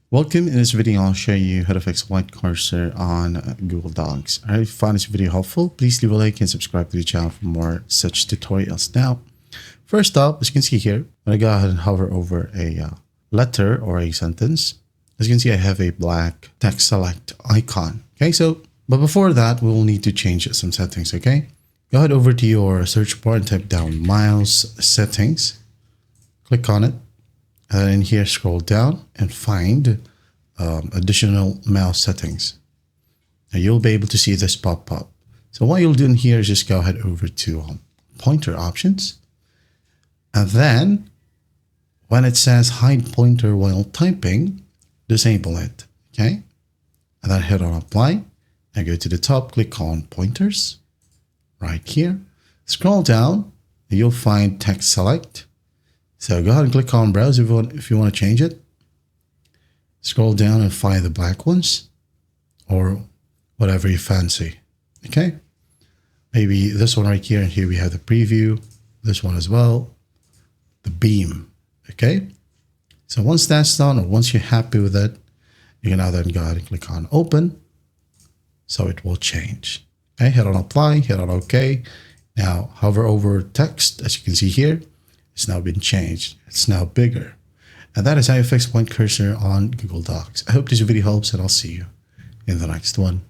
Welcome. In this video, I'll show you how to fix white cursor on Google Docs. Alright, if you find this video helpful, please leave a like and subscribe to the channel for more such tutorials. Now, first up, as you can see here, I'm going to go ahead and hover over a letter or a sentence. As you can see, I have a black text select icon. Okay, but before that, we will need to change some settings, okay? Go ahead over to your search bar and type down Miles Settings. Click on it. And in here, scroll down and find additional mouse settings. Now you'll be able to see this pop up. So what you'll do in here is just go ahead over to pointer options. And then when it says hide pointer while typing, disable it. Okay. And then hit on apply and go to the top, click on pointers right here. Scroll down and you'll find text select. So go ahead and click on browse if you want to change it. Scroll down and find the black ones or whatever you fancy. Okay. Maybe this one right here, and here we have the preview, this one as well, the beam. Okay. So once that's done, or once you're happy with it, you can now then go ahead and click on open. So it will change. Okay. Hit on apply, hit on OK. Now hover over text, as you can see here. It's now been changed. It's now bigger. And that is how you fix point cursor on Google Docs. I hope this video helps, and I'll see you in the next one.